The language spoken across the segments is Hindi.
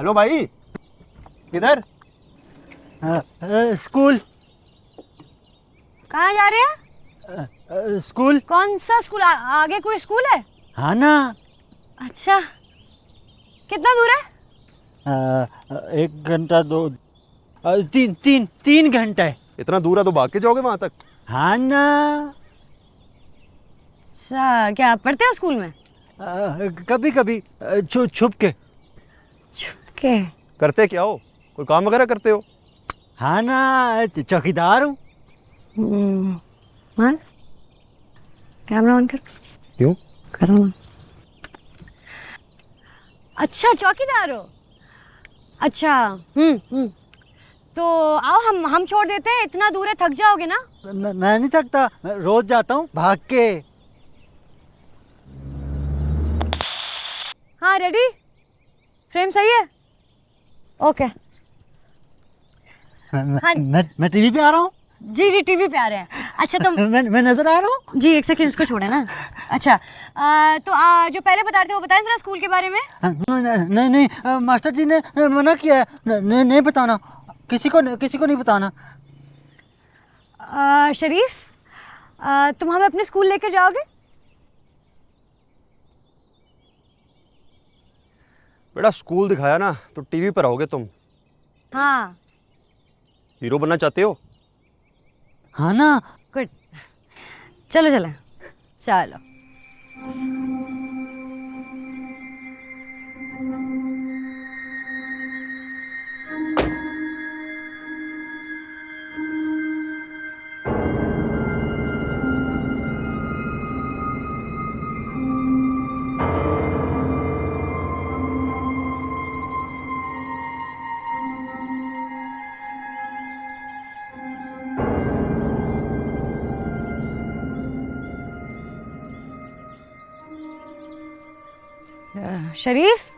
हेलो भाई, किधर? स्कूल। कहाँ जा रहे हैं? स्कूल। कौन सा स्कूल? आगे कोई स्कूल है? हाँ ना। अच्छा, कितना दूर है? 1 घंटा 3 घंटा है। इतना दूर है तो भाग के जाओगे वहां तक? हाँ ना। अच्छा, क्या आप पढ़ते हो स्कूल में? कभी कभी छुप के। छुप के? करते क्या हो? कोई काम वगैरह करते हो? हाँ ना, चौकीदार हूँ। हाँ, कैमरा ऑन कर। क्यों? करो ना। अच्छा, चौकीदार हो? अच्छा। तो आओ, हम छोड़ देते हैं, इतना दूर है, थक जाओगे ना। मैं नहीं थकता, मैं रोज जाता हूँ भाग के। हाँ, रेडी? फ्रेम सही है? ओके। मैं टीवी पे आ रहा हूँ। जी जी, टीवी पे आ रहे हैं। अच्छा, तो मैं नजर आ रहा हूँ। जी, एक सेकंड, इसको छोड़े ना। अच्छा, तो जो पहले बता रहे थे वो बताएं जरा स्कूल के बारे में। नहीं, मास्टर जी ने मना किया है। नहीं बताना, किसी को नहीं बताना। शरीफ, तुम हमें अपने स्कूल लेकर जाओगे? बेटा, स्कूल दिखाया ना तो टीवी पर आओगे तुम। हाँ। हीरो बनना चाहते हो? हाँ ना। गुड। चलो चलो चलो। शरीफ,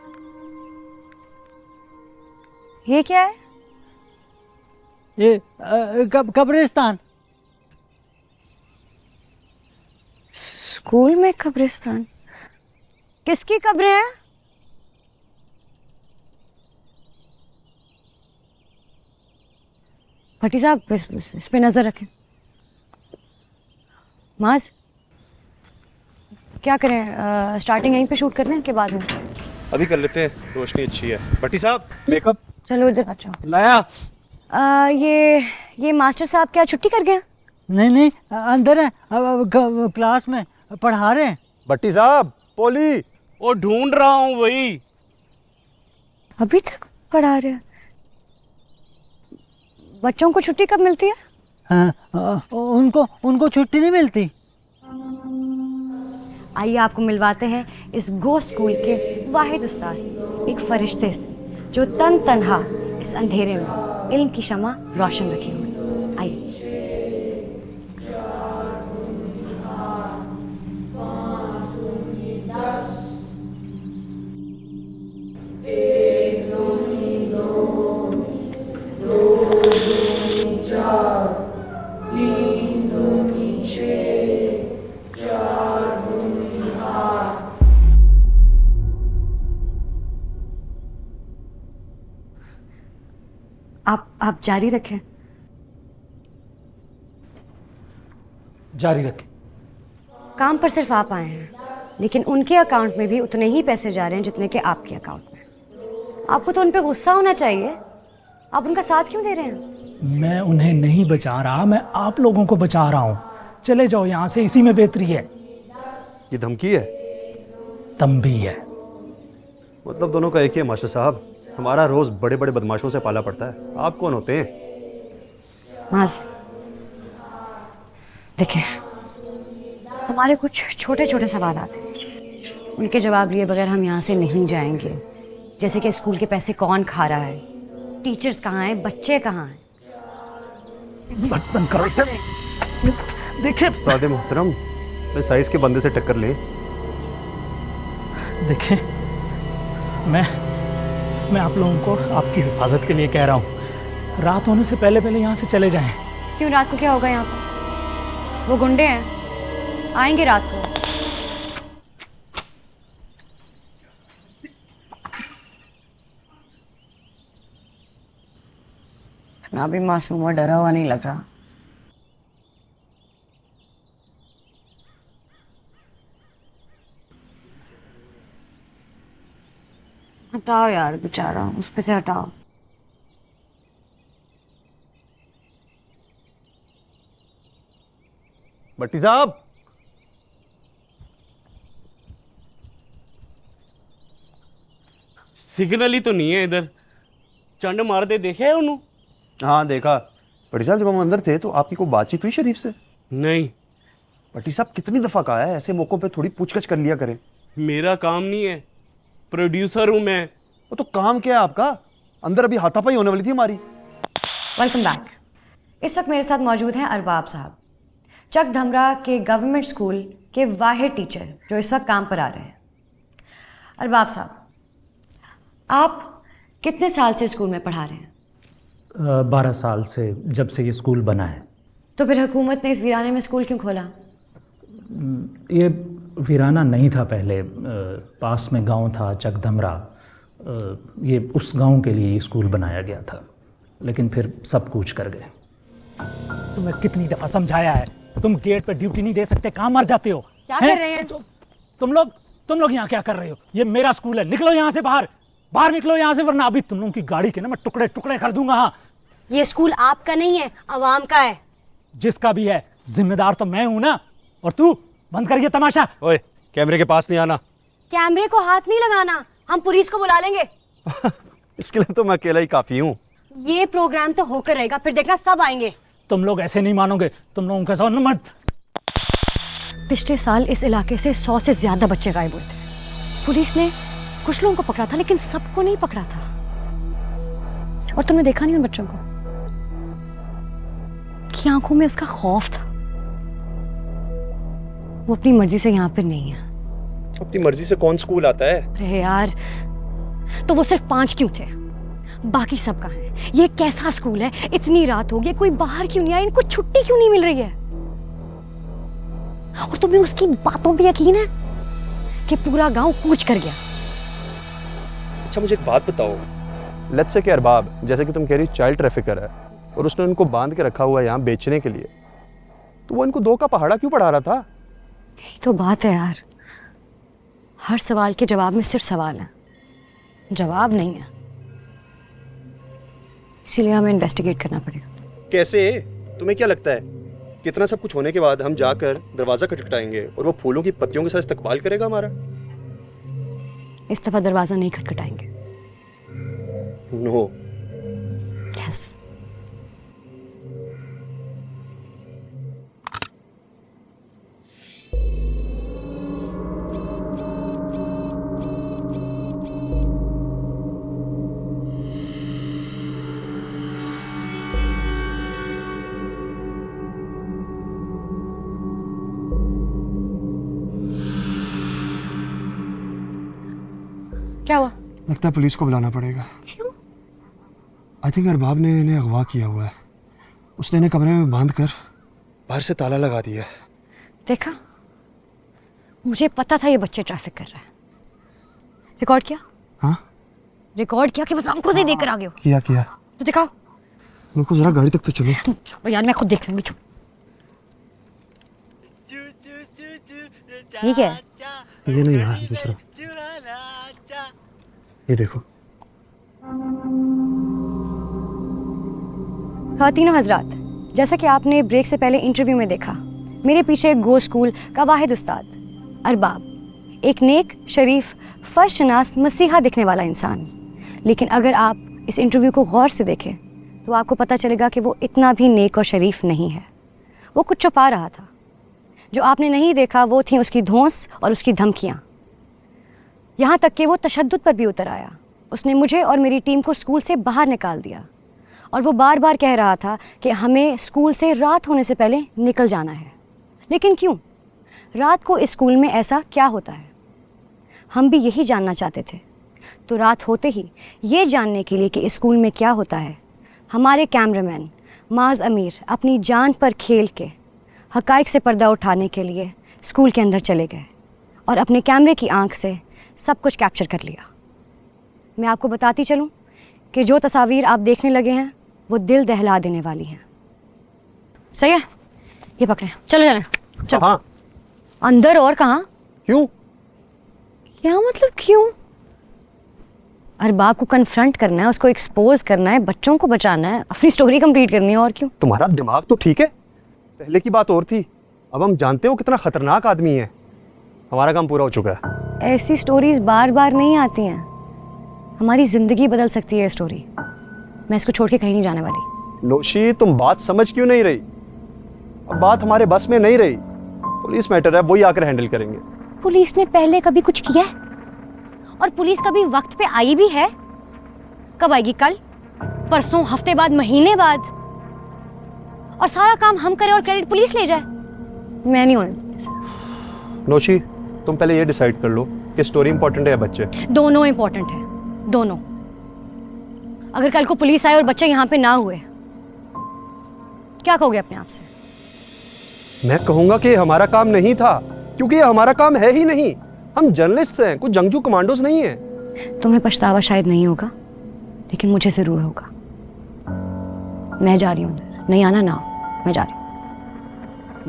ये क्या है? ये कब्रिस्तान। स्कूल में कब्रिस्तान? किसकी कब्रें हैं? भट्टी साहब, इस पे नजर रखें। माज, क्या करें? स्टार्टिंग यहीं पे शूट करना है कि बाद में? अभी कर लेते हैं, रोशनी अच्छी है। भट्टी साहब, मेकअप। चलो इधर आ जाओ। लाया। ये मास्टर साहब क्या छुट्टी कर गए? नहीं, अंदर है, क्लास में पढ़ा रहे हैं। भट्टी साहब, पोली। वो ढूंढ रहा हूँ वही। अभी तक पढ़ा रहे हैं? बच्चों को छुट्टी कब मिलती है? हाँ, उनको छुट्टी नहीं मिलती। आइए आपको मिलवाते हैं इस गो स्कूल के वाहिद उस्ताद से, एक फरिश्ते से जो तन तन्हा इस अंधेरे में इल्म की शमा रोशन रखे हुए। आइए। आप जारी रखें। जारी रखें। काम पर सिर्फ आप आए हैं, लेकिन उनके अकाउंट में भी उतने ही पैसे जा रहे हैं जितने के आपके अकाउंट में। आपको तो उन पे गुस्सा होना चाहिए। आप उनका साथ क्यों दे रहे हैं? मैं उन्हें नहीं बचा रहा, मैं आप लोगों को बचा रहा हूँ। चले जाओ यहाँ से, इसी में बेहतरी है। ये धमकी है? तंबी है। मतलब दोनों का एक ही है मास्टर साहब। हमारा रोज बड़े बड़े बदमाशों से पाला पड़ता है। आप कौन होते हैं? माज, देखिए, हमारे कुछ छोटे छोटे सवाल आते हैं, उनके जवाब लिए बगैर हम यहाँ से नहीं जाएंगे। जैसे कि स्कूल के पैसे कौन खा रहा है, टीचर्स कहाँ हैं, बच्चे कहाँ हैं। बंद करो इसे। देखिए उस्ताद मोहतरम, मैं साइज के बंदे से टक्कर ले। देखिए, मैं आप लोगों को आपकी हिफाजत के लिए कह रहा हूँ, रात होने से पहले पहले यहाँ से चले जाएं। क्यों, रात को क्या होगा यहाँ पर? वो गुंडे हैं, आएंगे रात को। इतना भी मासूम और डरा हुआ नहीं लग रहा। हटाओ यार बेचारा, उस पे से हटाओ। भट्टी साहब, सिग्नल ही तो नहीं है इधर। चंड मारते देखे है उन्होंने? हाँ देखा। भट्टी साहब जब हम अंदर थे तो आपकी कोई बातचीत हुई शरीफ से? नहीं, भट्टी साहब कितनी दफा कहा है ऐसे मौकों पे थोड़ी पूछगछ कर लिया करें। मेरा काम नहीं है, प्रोड्यूसर हूं मैं। वो तो काम क्या है आपका? अंदर अभी हाथापाई होने वाली थी हमारी। Welcome back. इस वक्त मेरे साथ मौजूद हैं अरबाब साहब, चक धमरा के गवर्नमेंट स्कूल के वाहिद टीचर जो इस वक्त काम पर आ रहे हैं। अरबाब साहब, आप कितने साल से स्कूल में पढ़ा रहे हैं? 12 साल से, जब से ये स्कूल बना है। तो फिर हुकूमत ने इस वीराने में स्कूल क्यों खोला? ये वीराना नहीं था पहले, पास में गांव था चक धमरा, ये उस गांव के लिए ये स्कूल बनाया गया था, लेकिन फिर सब कूच कर गए। तुम्हें कितनी दफ़ा समझाया है, तुम गेट पे ड्यूटी नहीं दे सकते, कहाँ मर जाते हो? क्या कर रहे हैं? तुम लोग यहाँ क्या कर रहे हो? ये मेरा स्कूल है, निकलो यहाँ से बाहर, बाहर निकलो यहाँ से, वरना अभी तुम लोगों की गाड़ी के ना मैं टुकड़े टुकड़े कर दूंगा। हाँ, ये स्कूल आपका नहीं है, अवाम का है। जिसका भी है, जिम्मेदार तो मैं हूं ना। और तू बंद कर ये तमाशा। ओए, कैमरे के पास नहीं आना। कैमरे को हाथ नहीं लगाना, हम पुलिस को बुला लेंगे। इसके लिए तो मैं अकेला ही काफी हूँ। ये प्रोग्राम तो होकर रहेगा, फिर देखना सब आएंगे। तुम लोग ऐसे नहीं मानोगे, तुम लोगों के साथ मत। पिछले साल इस इलाके से 100 से ज्यादा बच्चे गायब हुए थे। पुलिस ने कुछ लोगों को पकड़ा था, लेकिन सबको नहीं पकड़ा था। और तुमने देखा नहीं उन बच्चों को कि आंखों में उसका खौफ था। वो अपनी मर्जी से यहाँ पर नहीं है। अपनी मर्जी से कौन स्कूल आता है? अरे यार, तो वो सिर्फ 5 क्यों थे? बाकी सब कहाँ हैं? ये कैसा स्कूल है? इतनी रात हो गई, कोई बाहर क्यों नहीं आया? इनको छुट्टी क्यों नहीं मिल रही है? और तुम्हें उसकी बातों पे यकीन है कि पूरा गांव कूच कर गया? अच्छा मुझे एक बात बताओ, लेट्स से कि अरबाब, जैसे कि तुम कह रही चाइल्ड ट्रैफिकर है और उसने उनको बांध के रखा हुआ है यहाँ बेचने के लिए, तो वो इनको 2 का पहाड़ा क्यों पढ़ा रहा था? यही तो बात है यार, हर सवाल के जवाब में सिर्फ सवाल है, जवाब नहीं है। इसीलिए हमें इन्वेस्टिगेट करना पड़ेगा। कैसे? तुम्हें क्या लगता है कितना सब कुछ होने के बाद हम जाकर दरवाजा खटखटाएंगे और वो फूलों की पत्तियों के साथ इस्तकबाल करेगा हमारा? इस दफा दरवाजा नहीं खटखटाएंगे। नो। यस। क्या हुआ? लगता है पुलिस को बुलाना पड़ेगा। क्यों? आई थिंक अरबाब ने इन्हें अगवा किया हुआ है। उसने इन्हें कमरे में बांध कर बाहर से ताला लगा दिया है। देखा, मुझे पता था ये बच्चे ट्रैफिक कर रहे हैं। रिकॉर्ड किया? हाँ रिकॉर्ड किया कि बस आंखों से देख कर आ गए हो? किया। तो दिखाओ। मेरे को जरा गाड़ी तक तो चलो। छोड़ो यार, मैं खुद देख लूंगी। चुप। ये क्या है? ये नहीं यार, दूसरा। ये देखो। ख़वातीनो हजरात, जैसा कि आपने ब्रेक से पहले इंटरव्यू में देखा, मेरे पीछे गो स्कूल का वाहिद उस्ताद अरबाब, एक नेक, शरीफ, फर्शनास, मसीहा दिखने वाला इंसान। लेकिन अगर आप इस इंटरव्यू को गौर से देखें तो आपको पता चलेगा कि वो इतना भी नेक और शरीफ नहीं है। वो कुछ छुपा रहा था। जो आपने नहीं देखा वो थी उसकी धौंस और उसकी धमकियाँ। यहाँ तक कि वो तशद्दुद पर भी उतर आया। उसने मुझे और मेरी टीम को स्कूल से बाहर निकाल दिया और वो बार बार कह रहा था कि हमें स्कूल से रात होने से पहले निकल जाना है। लेकिन क्यों? रात को इस स्कूल में ऐसा क्या होता है? हम भी यही जानना चाहते थे। तो रात होते ही ये जानने के लिए कि इस स्कूल में क्या होता है, हमारे कैमरामैन माज अमीर अपनी जान पर खेल के हक़ाइक़ से पर्दा उठाने के लिए स्कूल के अंदर चले गए और अपने कैमरे की आंख से सब कुछ कैप्चर कर लिया। मैं आपको बताती चलूं कि जो तस्वीर आप देखने लगे हैं वो दिल दहला देने वाली हैं। सही है, ये पकड़े, चलो चलो चलो। हाँ अंदर और कहाँ? क्यों? क्या मतलब क्यों? अरबाब को कन्फ्रंट करना है, उसको एक्सपोज करना है, बच्चों को बचाना है, अपनी स्टोरी कंप्लीट करनी है, और क्यों? तुम्हारा दिमाग तो ठीक है, पहले की बात और थी, अब हम जानते हो कितना खतरनाक आदमी है। हमारा काम पूरा हो चुका है। ऐसी स्टोरीज बार बार नहीं आती हैं, हमारी जिंदगी बदल सकती है स्टोरी। मैं इसको छोड़ के कहीं नहीं जाने वाली। नौशी, तुम बात समझ क्यों नहीं रही? अब बात हमारे बस में नहीं रही, पुलिस मैटर है, वही आकर हैंडल करेंगे। पुलिस ने पहले कभी कुछ किया है? और पुलिस कभी वक्त पे आई भी है? कब आएगी? कल, परसों, हफ्ते बाद, महीने बाद? और सारा काम हम करें और क्रेडिट पुलिस ले जाए? मैं नहीं होने। नौशी, तुम पहले ये डिसाइड कर लो कि स्टोरी इंपॉर्टेंट है या बच्चे। दोनों इंपॉर्टेंट है, दोनों। अगर कल को पुलिस आए और बच्चे यहाँ पे ना हुए, क्या कहोगे अपने आप से? मैं कहूंगा कि हमारा काम नहीं था, क्योंकि ये हमारा काम है ही नहीं। हम जर्नलिस्ट हैं, कुछ जंगजू कमांडोज नहीं हैं। तुम्हें पछतावा शायद नहीं होगा, लेकिन मुझे जरूर होगा। मैं जा रही हूँ अंदर, नहीं आना ना, मैं जा रही हूँ।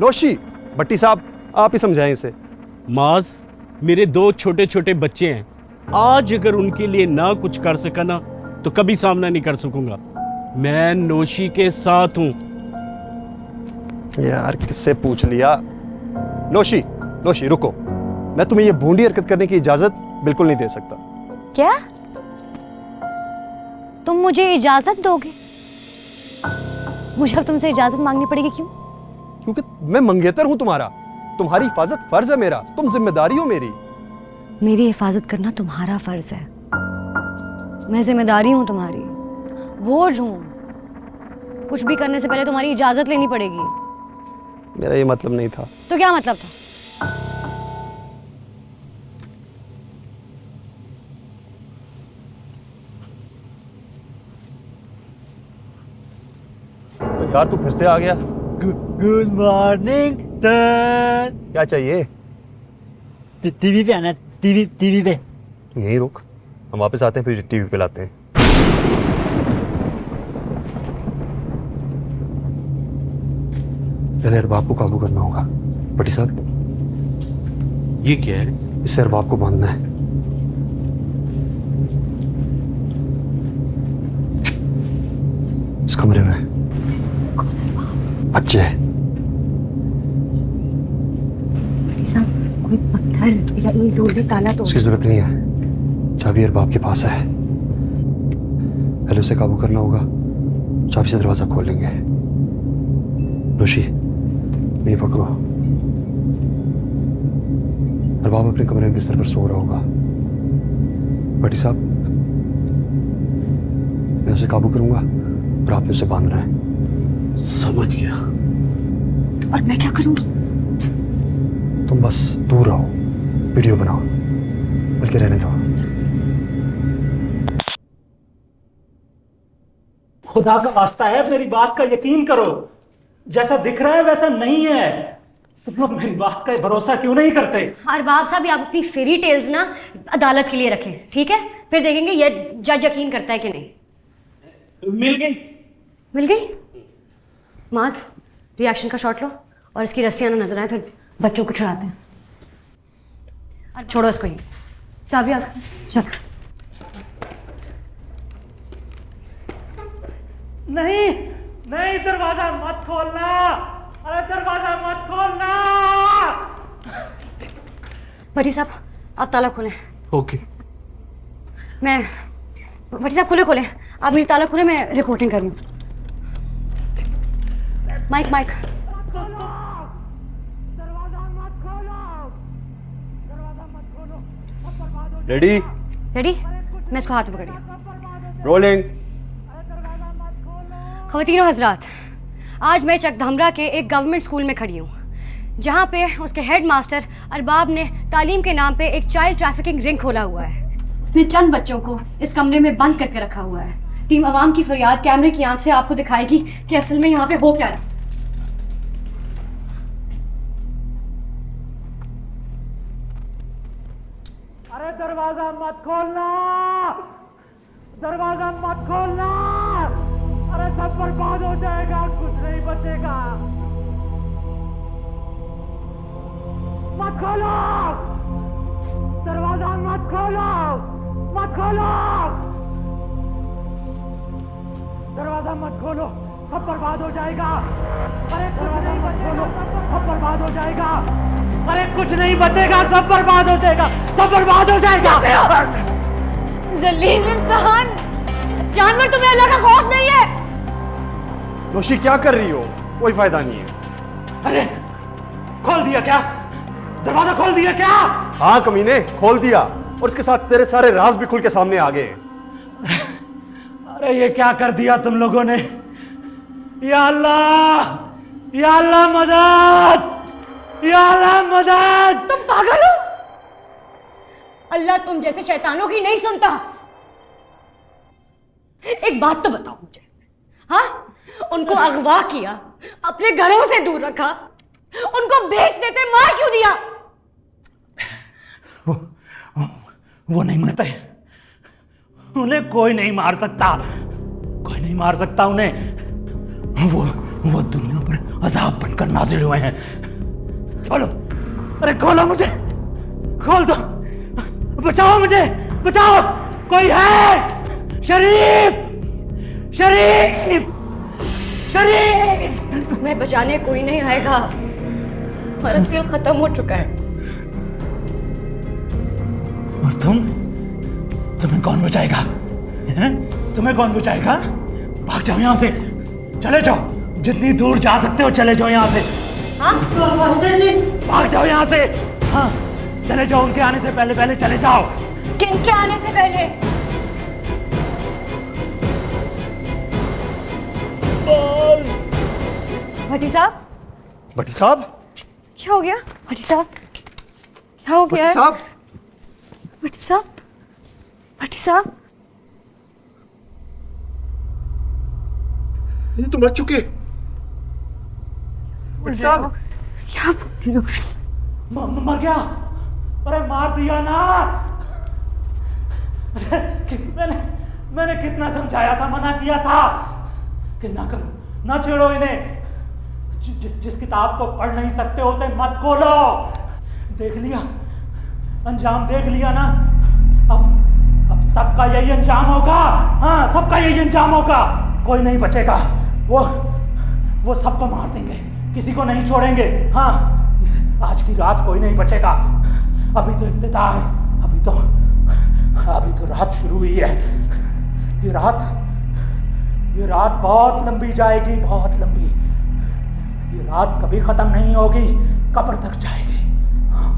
नौशी, भट्टी साहब आप ही समझाएं इसे। माज, मेरे 2 छोटे छोटे बच्चे हैं, आज अगर उनके लिए ना कुछ कर सका ना तो कभी सामना नहीं कर सकूंगा। मैं नौशी के साथ हूं। यार किससे पूछ लिया? नौशी, नौशी रुको, मैं तुम्हें ये भूंडी हरकत करने की इजाजत बिल्कुल नहीं दे सकता। क्या तुम मुझे इजाजत दोगे? मुझे अब तुमसे इजाजत मांगनी पड़ेगी, क्यों? क्योंकि मैं मंगेतर हूं तुम्हारा, तुम्हारी हिफाजत फर्ज है मेरा, तुम जिम्मेदारी हो मेरी। मेरी हिफाजत करना तुम्हारा फर्ज है, मैं जिम्मेदारी हूं तुम्हारी, बोझ हूं। कुछ भी करने से पहले तुम्हारी इजाजत लेनी पड़ेगी। मेरा ये मतलब नहीं था। तो क्या मतलब था? यार तू फिर से आ गया। Good morning sir. क्या चाहिए? टीवी पे आना, टीवी पे। तू यहीं रुक, हम वापस आते हैं फिर टीवी पे लाते हैं। पहले अरबाब को काबू करना होगा। भट्टी साहब, ये क्या है? इससे अरबाब को बांधना है। इस कमरे में बच्चे हैं। कोई पत्थर या ईंट उड़ के ताला तोड़। उसकी जरूरत नहीं है, चाबी अरबाब के पास है। पहले उसे काबू करना होगा, चाबी से दरवाजा खोल लेंगे। नौशी, ये पकड़ो। अरबाब अपने कमरे में बिस्तर पर सो रहा होगा। भट्टी साहब, मैं उसे काबू करूंगा और आपने उसे बांधना है। समझ गया। और मैं क्या करूंगी? तुम बस दूर रहो, वीडियो बनाओ, बल्कि रहने दो। खुदा का वास्ता है, मेरी बात का यकीन करो। जैसा दिख रहा है वैसा नहीं है। तुम लोग मेरी बात का भरोसा क्यों नहीं करते? अरबाब साहब, ये आप अपनी फेरी टेल्स ना अदालत के लिए रखें, ठीक है? फिर देखेंगे ये जज यकीन करता है कि नहीं। मिल गई? मिल गई? माज, रिएक्शन का शॉट लो और इसकी रस्सियां ना नजर आए, फिर बच्चों को छुड़ाते हैं। अब छोड़ो इसको, ही चाबी आ, चल। नहीं नहीं, दरवाजा मत खोलना। अरे दरवाजा मत खोलना। भट्टी साहब, आप ताला खोलें। ओके। मैं भट्टी साहब खोले, आप मुझे ताला खोले, मैं रिपोर्टिंग कर रही हूँ। Mic mic. रेडी? रेडी? मैं इसको हाथ में पकड़ी। रोलिंग। ख़वातीन और हज़रात, आज मैं चकधमरा के एक गवर्नमेंट स्कूल में खड़ी हूँ, जहाँ पे उसके हेड मास्टर अरबाब ने तालीम के नाम पे एक चाइल्ड ट्रैफिकिंग रिंग खोला हुआ है। उसने चंद बच्चों को इस कमरे में बंद करके रखा हुआ है। टीम अवाम की फरियाद कैमरे की आंख से आपको दिखाएगी कि असल में यहाँ पे हो क्या रहा है। अरे दरवाजा मत खोलना, दरवाजा मत खोलना। अरे सब बर्बाद हो जाएगा, कुछ नहीं बचेगा। मत खोलो, दरवाजा मत खोलो, मत खोलो, दरवाजा मत खोलो, सब बर्बाद हो जाएगा। अरे दरवाजा मत खोलो, सब बर्बाद हो जाएगा। अरे कुछ नहीं बचेगा, सब बर्बाद हो जाएगा, सब बर्बाद हो जाएगा। जलील इंसान, जानवर तुम्हें अल्लाह का खौफ नहीं है? नौशी क्या कर रही हो? कोई फायदा नहीं है। अरे खोल दिया क्या? दरवाजा खोल दिया क्या? हाँ कमीने, खोल दिया, और इसके साथ तेरे सारे राज भी खुल के सामने आ गए। अरे ये क्या कर दिया तुम लोगों ने? या अल्लाह, या अल्लाह मदद, या अल्लाह मदद। तुम पागल हो? अल्लाह तुम जैसे शैतानों की नहीं सुनता। एक बात तो बताओ मुझे, हाँ? उनको अगवा किया, अपने घरों से दूर रखा, उनको बेच देते, मार क्यों दिया? वो नहीं मरते, उन्हें कोई नहीं मार सकता, कोई नहीं मार सकता उन्हें। वो दुनिया पर अजाब बनकर नाजिल हुए हैं। खोलो, अरे खोलो, मुझे खोल दो, बचाओ मुझे, बचाओ, कोई है? शरीफ, शरीफ, शरीफ। तुम्हें बचाने कोई नहीं आएगा, हमारा खेल खत्म हो चुका है। और तुम्हें कौन बचाएगा? हैं? तुम्हें कौन बचाएगा? भाग जाओ यहाँ से, चले जाओ, जितनी दूर जा सकते हो चले जाओ यहाँ से। हाँ? मास्टर जी, भाग जाओ यहाँ से। हाँ, चले जाओ, उनके आने से पहले पहले चले जाओ। किन के आने से पहले? भट्टी साहब, भट्टी साहब, क्या हो गया? भट्टी साहब, क्या हो गया? भट्टी साहब, भट्टी साहब, भट्टी साहब, ये तो मर चुके। भट्टी साहब, क्या बोल रही हो? मर गया? अरे मार दिया ना। मैंने कितना समझाया था, मना किया था कि ना करो, ना छेड़ो इन्हें। जिस किताब को पढ़ नहीं सकते उसे मत खोलो। देख लिया, अंजाम देख लिया ना। अब सबका यही अंजाम होगा। हाँ, सबका यही अंजाम होगा, कोई नहीं बचेगा। वो सबको मार देंगे, किसी को नहीं छोड़ेंगे। हाँ, आज की रात कोई नहीं बचेगा। अभी तो इब्तिदा है, अभी तो रात शुरू हुई है। ये रात बहुत लंबी जाएगी, बहुत लंबी। ये रात कभी खत्म नहीं होगी, कब्र तक जाएगी। हाँ,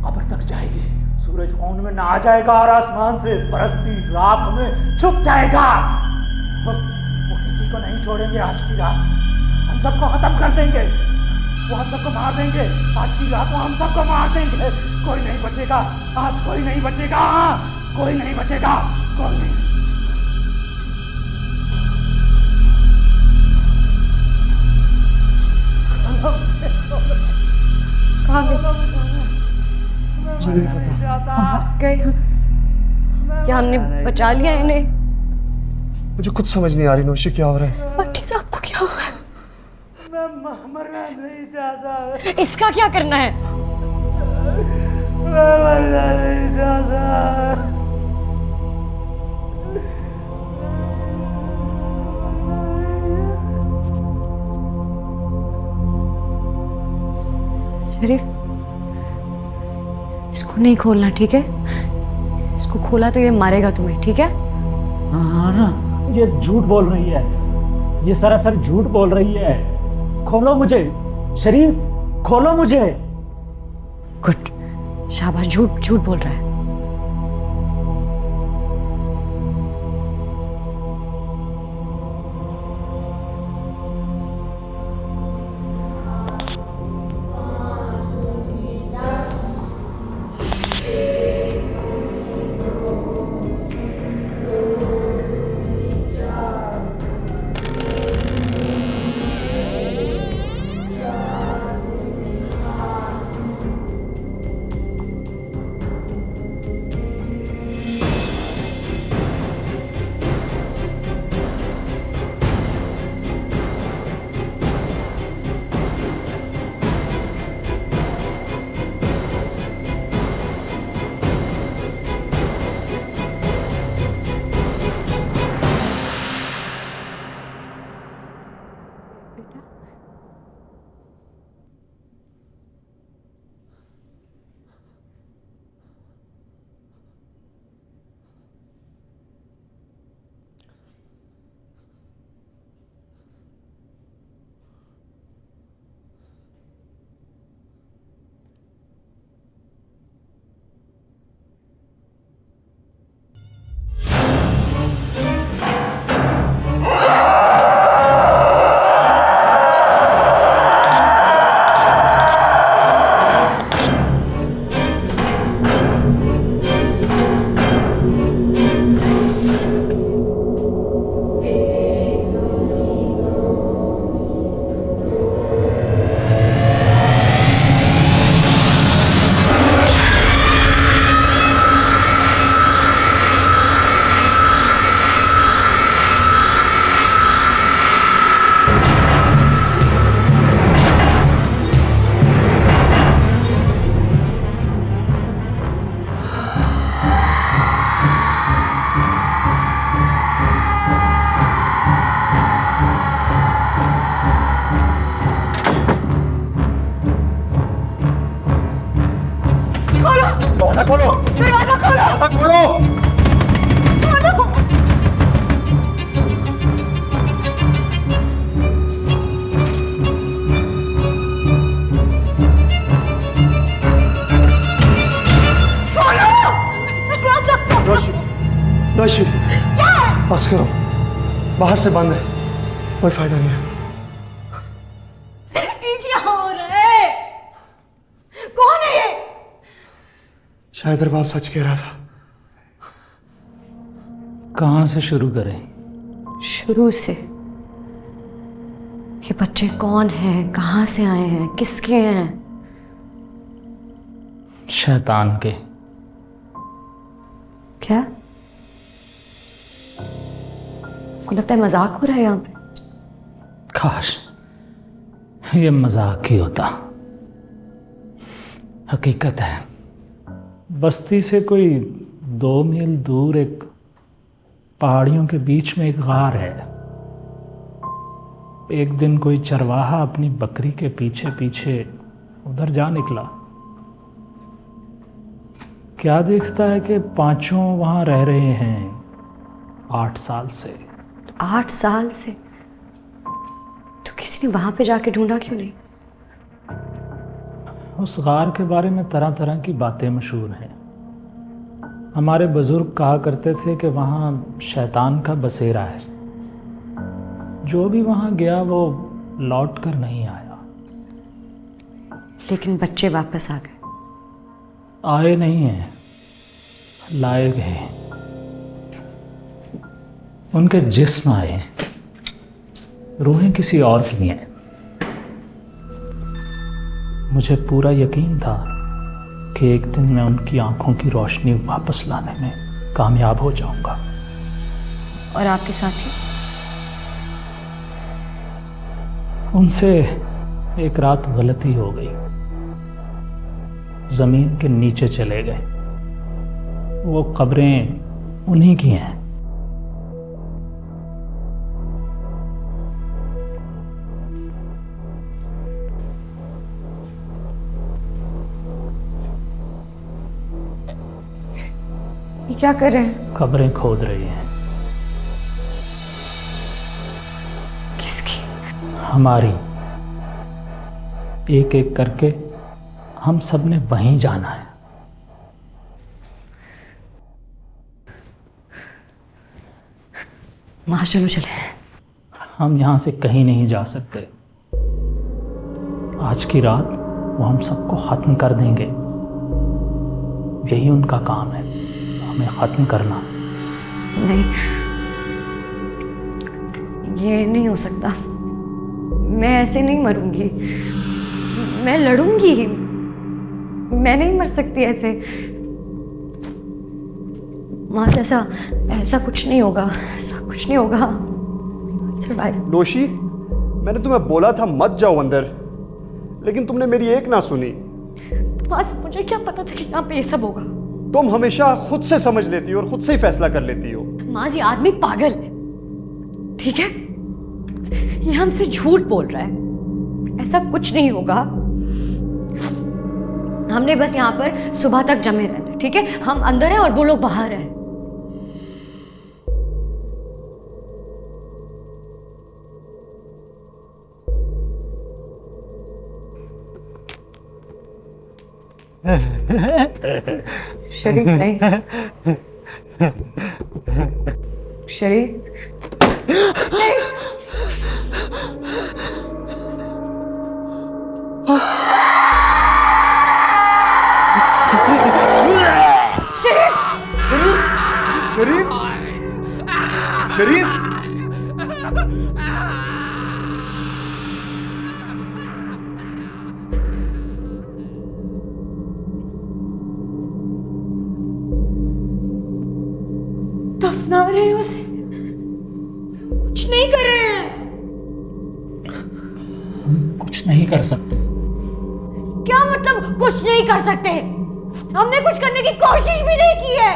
कब्र तक जाएगी। सूरज खून में नहा जाएगा और आसमान से बरसती राख में छुप जाएगा। वो किसी को नहीं छोड़ेंगे आज की रात। हम सबको खत्म कर देंगे, वो हम सबको मार देंगे। आज की रात वो हम सबको मार देंगे, कोई नहीं बचेगा। आज कोई नहीं बचेगा। हाँ, कोई नहीं बचेगा, कोई नहीं। कहाँ गए? मुझे नहीं पता। भाग गए? क्या हमने बचा लिया इन्हें? मुझे कुछ समझ नहीं आ रही नौशी, क्या हो रहा है? भट्टी साहब को क्या हुआ? मैं मरना नहीं चाहता। इसका क्या करना है? मैं मरना नहीं चाहता। शरीफ, इसको नहीं खोलना, ठीक है? इसको खोला तो ये मारेगा तुम्हें, ठीक है? हाँ ना, ये झूठ बोल रही है, ये सरासर झूठ बोल रही है। खोलो मुझे शरीफ, खोलो मुझे। गुड, शाबाश, झूठ झूठ बोल रहा है। दरवाजा खोलो। रोशी, रोशी, बस करो, बाहर से बंद है, कोई फायदा नहीं है। ये क्या हो रहा है? कौन है ये? शायद अरबाब सच कह रहा था। कहाँ से शुरू करें? शुरू से। ये बच्चे कौन हैं? कहाँ से आए हैं? किसके हैं? शैतान के। क्या? को लगता है मजाक हो रहा है यहाँ पे। काश ये मजाक ही होता। हकीकत है, बस्ती से कोई 2 मील दूर एक पहाड़ियों के बीच में एक गार है। एक दिन कोई चरवाहा अपनी बकरी के पीछे पीछे उधर जा निकला। क्या देखता है कि 5 वहाँ रह रहे हैं 8 साल से। 8 साल से? तो किसी ने वहां पे जाके ढूंढा क्यों नहीं? उस गार के बारे में तरह तरह की बातें मशहूर हैं। हमारे बुजुर्ग कहा करते थे कि वहाँ शैतान का बसेरा है। जो भी वहाँ गया वो लौट कर नहीं आया। लेकिन बच्चे वापस आ गए। आए नहीं हैं, लाए गए। उनके जिस्म आए, रूहें किसी और की हैं। मुझे पूरा यकीन था कि एक दिन मैं उनकी आंखों की रोशनी वापस लाने में कामयाब हो जाऊंगा। और आपके साथी? उनसे एक रात गलती हो गई, जमीन के नीचे चले गए। वो कब्रें उन्हीं की हैं। ये क्या कर रहे हैं? कब्रें खोद रही हैं। किसकी? हमारी। एक एक करके हम सब ने वहीं जाना है। वहां चलो चले। हम यहाँ से कहीं नहीं जा सकते। आज की रात वो हम सबको ख़त्म कर देंगे। यही उनका काम है, हमें ख़त्म करना। नहीं, ये नहीं हो सकता। मैं ऐसे नहीं मरूंगी। मैं लड़ूंगी। मैं नहीं मर सकती ऐसे। माँ, ऐसा कुछ नहीं होगा। ऐसा कुछ नहीं होगा। सर्वाइव। रोशी, मैंने तुम्हें बोला था मत जाओ अंदर, लेकिन तुमने मेरी एक ना सुनी। माँ, मुझे क्या पता था कि यहाँ पे ये सब होगा। तुम हमेशा खुद से समझ लेती हो और खुद से ही फैसला कर लेती हो। माँ जी, आदमी पागल है, ठीक है? ये हमसे झूठ बोल रहा है। ऐसा कुछ नहीं होगा। हमने बस यहाँ पर सुबह तक जमे रहना, ठीक है? हम अंदर हैं और वो लोग बाहर हैं। शरीफ नहीं। शरीफ। शरीफ, शरीफ, दफना रहे हैं उसे, कुछ नहीं कर रहे हैं। कुछ नहीं कर सकते। क्या मतलब कुछ नहीं कर सकते? हमने कुछ करने की कोशिश भी नहीं की है।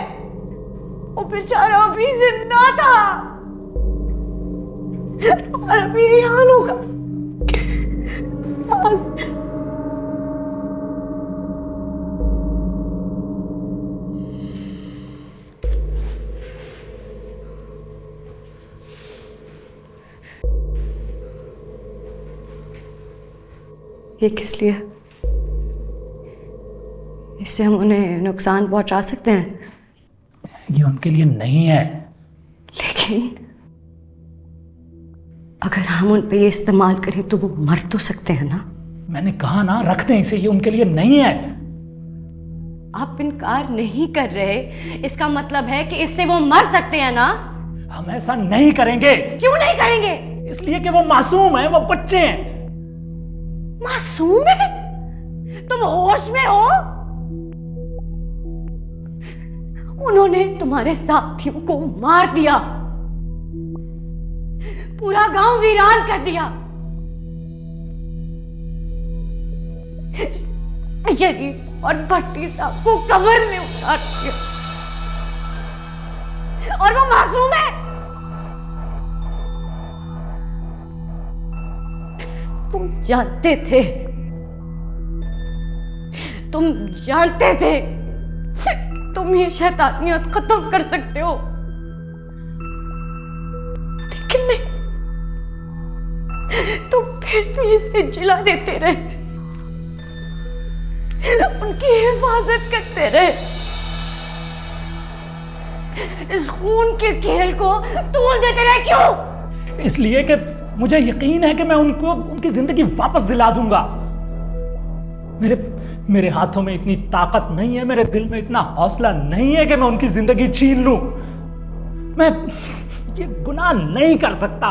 वो बेचारा अभी जिंदा था और अभी ये हाल होगा। ये किस लिए? इससे हम उन्हें नुकसान पहुंचा सकते हैं। ये उनके लिए नहीं है। लेकिन अगर हम उन पे ये इस्तेमाल करें तो वो मर तो सकते हैं ना। मैंने कहा ना, रख दें इसे, ये उनके लिए नहीं है। आप इनकार नहीं कर रहे, इसका मतलब है कि इससे वो मर सकते हैं ना। हम ऐसा नहीं करेंगे। क्यों नहीं करेंगे? इसलिए कि वो मासूम है, वो बच्चे हैं। मासूम है? तुम होश में हो? उन्होंने तुम्हारे साथियों को मार दिया, पूरा गांव वीरान कर दिया, शरीफ और भट्टी साहब को कब्र में उतार दिया, और वो मासूम है। तुम जानते थे, तुम जानते थे तुम ये शैतानियत खत्म कर सकते हो, लेकिन नहीं, तुम फिर भी इसे जिला देते रहे, उनकी हिफाजत करते रहे, इस खून के खेल को तूल देते रहे। क्यों? इसलिए कि मुझे यकीन है कि मैं उनको उनकी जिंदगी वापस दिला दूंगा। मेरे हाथों में इतनी ताकत नहीं है, मेरे दिल में इतना हौसला नहीं है कि मैं उनकी जिंदगी छीन लूं। मैं ये गुनाह नहीं कर सकता।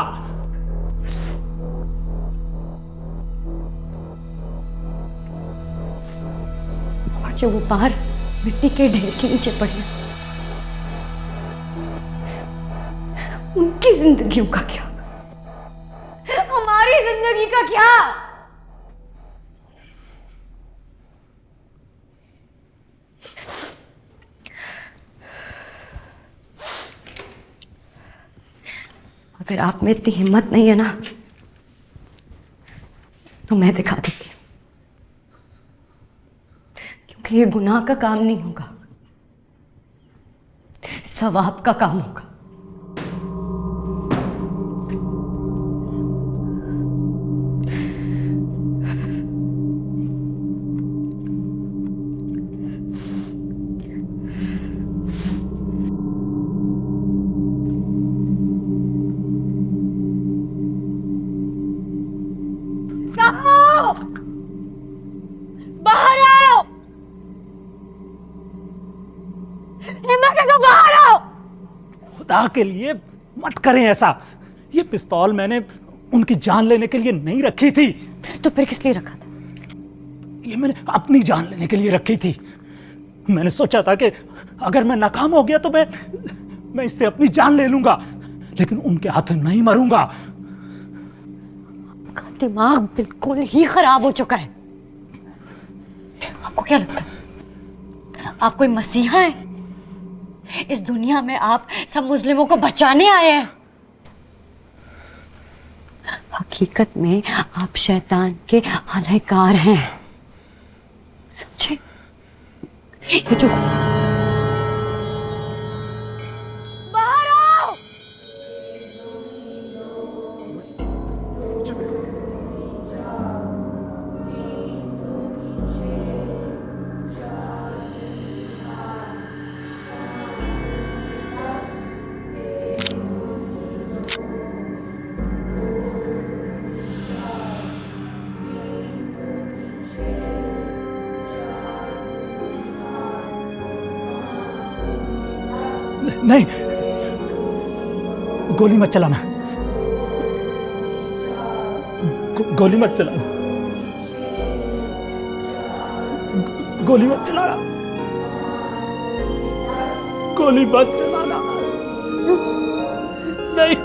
और जब वो बाहर मिट्टी के ढेर के नीचे पड़े, उनकी जिंदगियों का क्या, हमारी जिंदगी का क्या? अगर आप में इतनी हिम्मत नहीं है ना, तो मैं दिखा देती हूं, क्योंकि ये गुनाह का काम नहीं होगा, सवाब का काम होगा। बाहर आओ, हिम्मत है तो बाहर आओ। खुदा के लिए मत करें ऐसा। ये पिस्तौल मैंने उनकी जान लेने के लिए नहीं रखी थी। तो फिर किस लिए रखा था? ये मैंने अपनी जान लेने के लिए रखी थी। मैंने सोचा था कि अगर मैं नाकाम हो गया तो मैं इससे अपनी जान ले लूंगा, लेकिन उनके हाथों नहीं मरूंगा। आपका दिमाग बिल्कुल ही खराब हो चुका है। आपको क्या लगता है आप कोई मसीहा है? इस दुनिया में आप सब मुस्लिमों को बचाने आए हैं। हकीकत में आप शैतान के आलहकार हैं, समझे? ये जो बाहर आओ। नहीं, गोली मत चलाना, गोली मत चलाना, गोली मत चलाना, गोली मत चलाना। नहीं,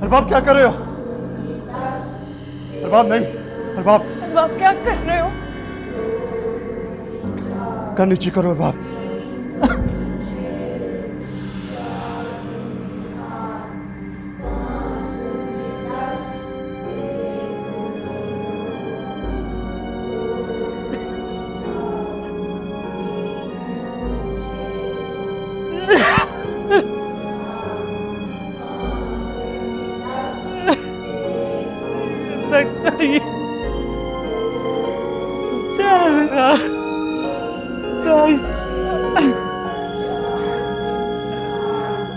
अरबाब क्या कर रहे हो? अरबाब नहीं, अरबाब आप क्या कर रहे हो? कर नीचे करो अरबाब। सकता ही चल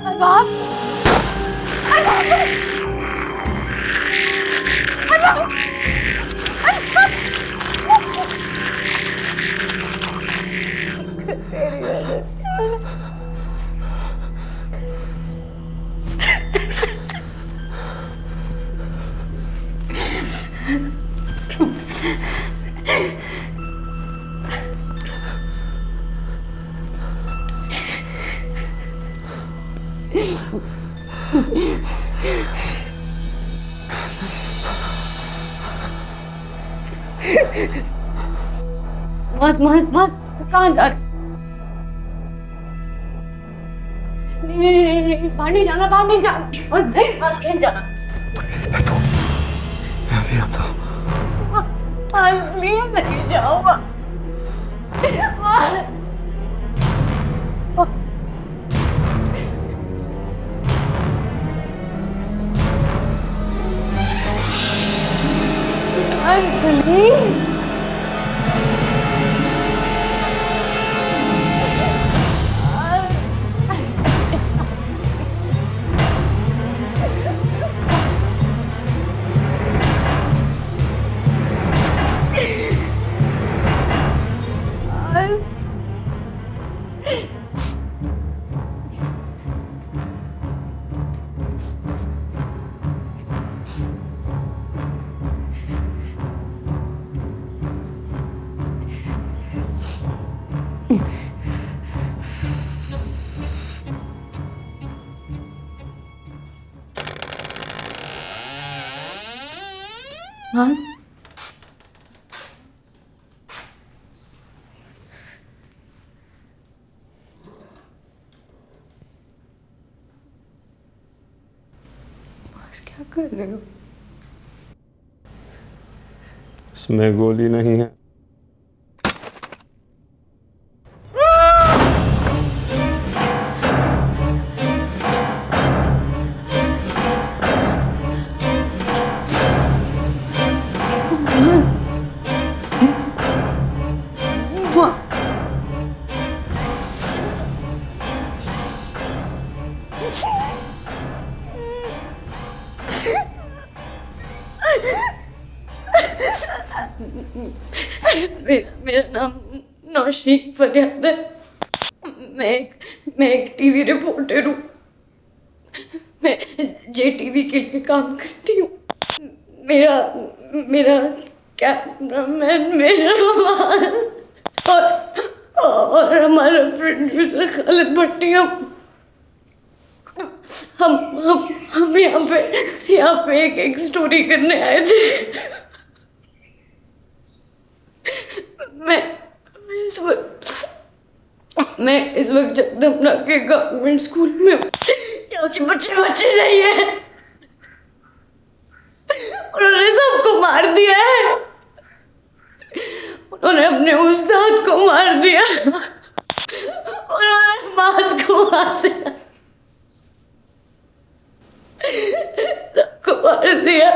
अरबाब, तेरी वजह से मत मत मत, कहाँ जा रहे? नहीं, बाहर नहीं जाना, बाहर नहीं जाना, नहीं, बाहर नहीं जाना। मैं भी आता हूँ। प्लीज नहीं जाओ। प्लीज हाँ क्या कर रहे हो? इसमें गोली नहीं है। मेरा नाम नौशीन फरियाद है। मैं एक टीवी रिपोर्टर हूँ। मैं JTV के लिए काम करती हूँ। मेरा कैमरामैन मेरा और हमारा प्रोड्यूसर खालिद भट्टी हम यहाँ पे एक स्टोरी करने आए थे। मैं इस वक्त जगदम्बरा के गवर्नमेंट स्कूल में हूँ। यहाँ के बच्चे नहीं है, उन्होंने सबको मार दिया है। उन्होंने अपने उस्ताद को मार दिया, उन्होंने मास को मार दिया, सबको मार दिया।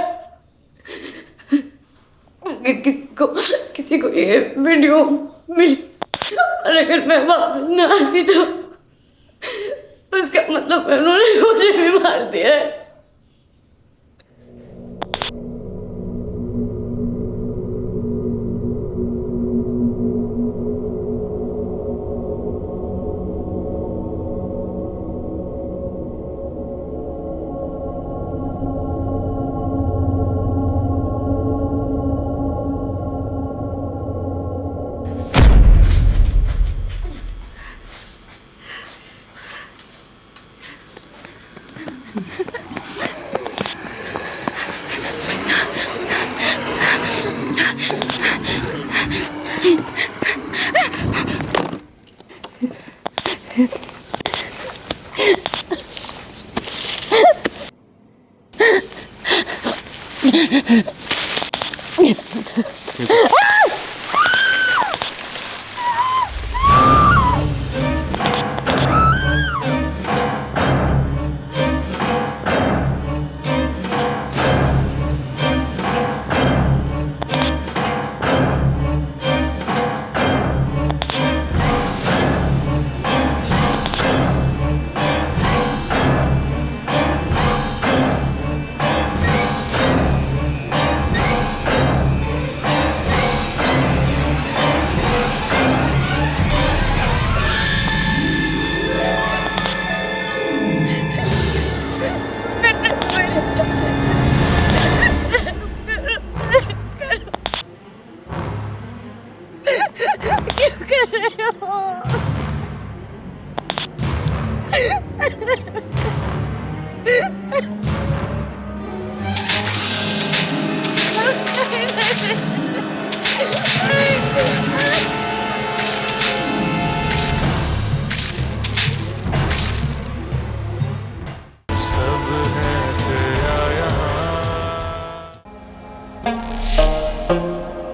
किसी को ये वीडियो मिली और अगर मैं वापस ना आई तो उसका मतलब उन्होंने मुझे भी मार दिया है।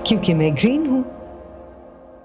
क्योंकि मैं ग्रीन हूँ।